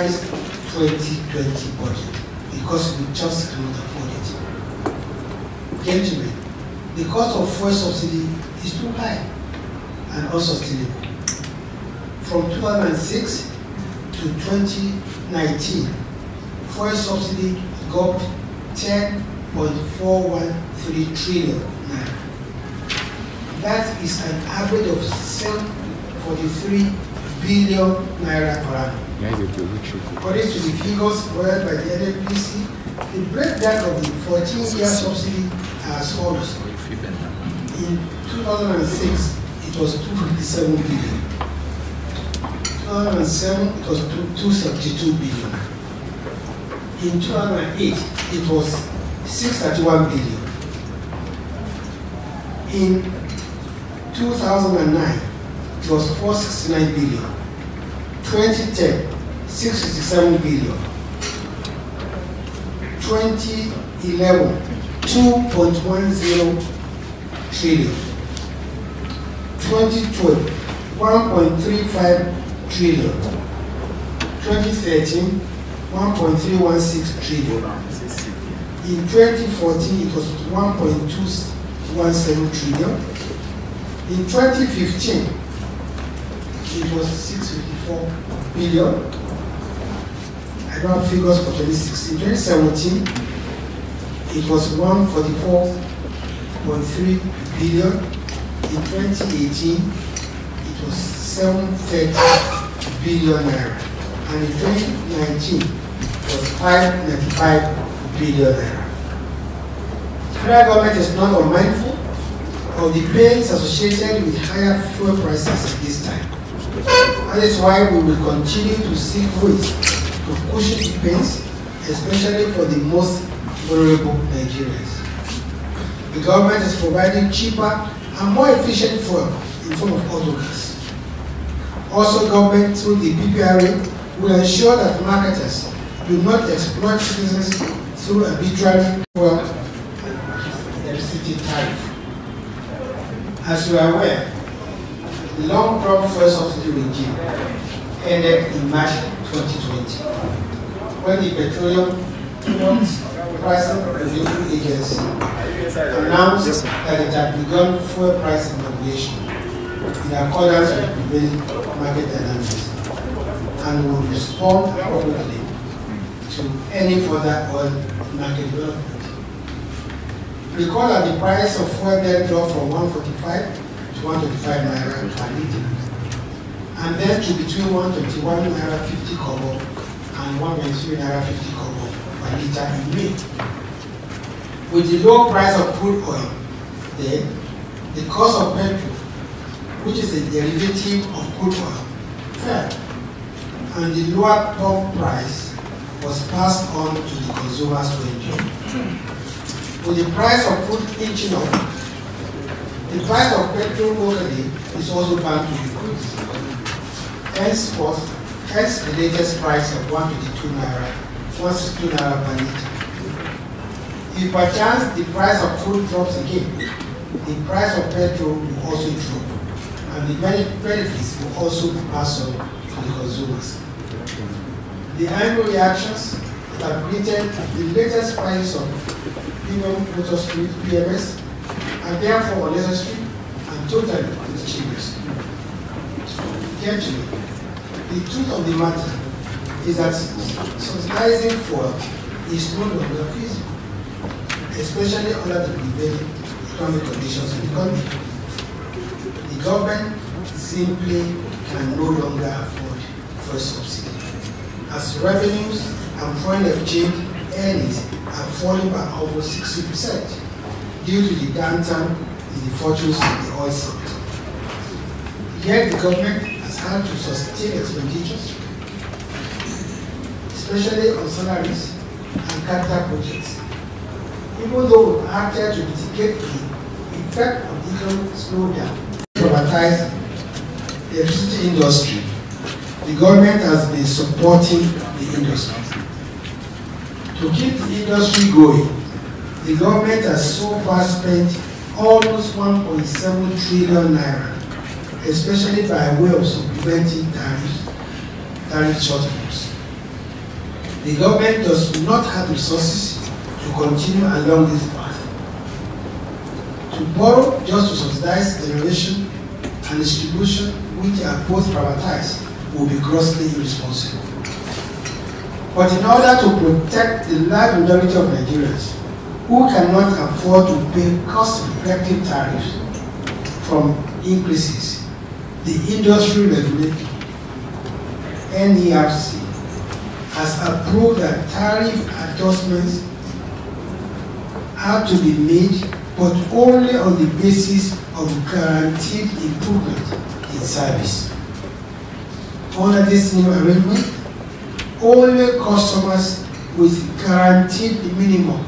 revised 2020 budget because we just cannot afford it. Gentlemen, the cost of fuel subsidy is too high and unsustainable. From 2006 to 2019, fuel subsidy gulped 10.413 trillion naira. That is an average of 743 billion naira per annum. According to the figures provided by the NNPC, the breakdown of the 14-year subsidy as follows. In 2006, it was 257 billion. 2007, it was 272 billion. In 2008, it was 631 billion. In 2009, it was 469 billion. 2010, 667 billion. 2011, 2.10 trillion. 2012, 1.35 trillion. 2013, 1.316 trillion. In 2014, it was 1.217 trillion. In 2015, it was 654 billion. I don't have figures for 2016. 2017, it was 144.3 billion. In 2018, it was 730 billion naira. And in 2019, it was 595 billion naira. The federal government is not unmindful of the pains associated with higher fuel prices at this time. That is why we will continue to seek ways to cushion the pains, especially for the most vulnerable Nigerians. The government is providing cheaper and more efficient fuel in form of autogas. Also, government through the PPRA will ensure that marketers do not exploit citizens through arbitrary fuel electricity tariff. As you are aware, the long-term fuel subsidy regime ended in March 2020, when the Petroleum Pricing Regulatory Agency announced that it had begun fuel pricing regulation in accordance with prevailing market dynamics and will respond appropriately to any further oil market development. Recall that the price of fuel then dropped from 145 to 125 naira per litre, and then to between 121 naira 50 kobo and 123 naira 50 kobo per litre in May. With the low price of crude oil, then the cost of petrol, which is a derivative of crude oil, fell, and the lower pump price was passed on to the consumers to enjoy. With the price of crude inching up, the price of petrol locally is also bound to increase. Hence the latest price of 122 naira, 162 naira per litre. If by chance the price of crude drops again, the price of petrol will also drop, and the benefits will also be passed on to the consumers. The annual reactions that have created the latest prices of premium motor spirit PMS are therefore unnecessary and totally mischievous. Gentlemen, the truth of the matter is that subsidizing fuel is no longer feasible, especially under the prevailing economic conditions in the country. The government simply can no longer afford fuel subsidy, as revenues and foreign exchange earnings are falling by almost 60% due to the downturn in the fortunes of the oil sector. Yet the government has had to sustain expenditures, especially on salaries and capital projects. Even though we acted to mitigate the effect of the economic slowdown, privatize the electricity industry, the government has been supporting the industry. To keep the industry going, the government has so far spent almost 1.7 trillion naira, especially by way of supplementing tariff shortfalls. The government does not have resources to continue along this path. To borrow just to subsidize generation and distribution, which are both privatized, will be grossly irresponsible. But in order to protect the large majority of Nigerians who cannot afford to pay cost-effective tariffs from increases, the industry regulator, NERC, has approved that tariff adjustments are to be made, but only on the basis of guaranteed improvement in service. Under this new arrangement, only customers with guaranteed minimum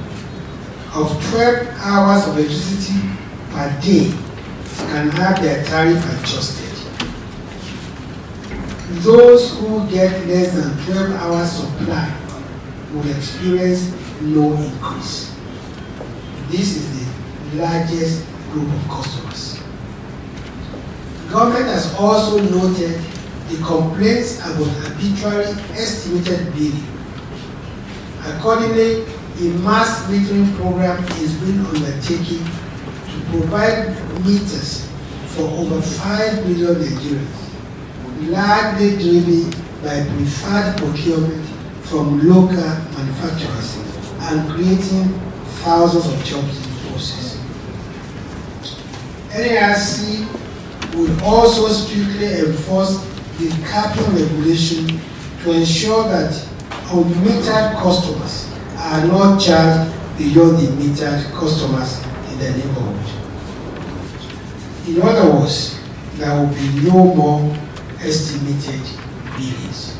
of 12 hours of electricity per day can have their tariff adjusted. Those who get less than 12 hours supply will experience no increase. This is the largest group of customers. The government has also noted the complaints about arbitrary estimated billing. Accordingly, a mass metering program is being undertaken to provide meters for over 5 million Nigerians, largely driven by preferred procurement from local manufacturers and creating thousands of jobs in the process. NERC will also strictly enforce the capping regulation to ensure that unmetered customers are not charged beyond the metered customers in the neighborhood. In other words, there will be no more estimated billings.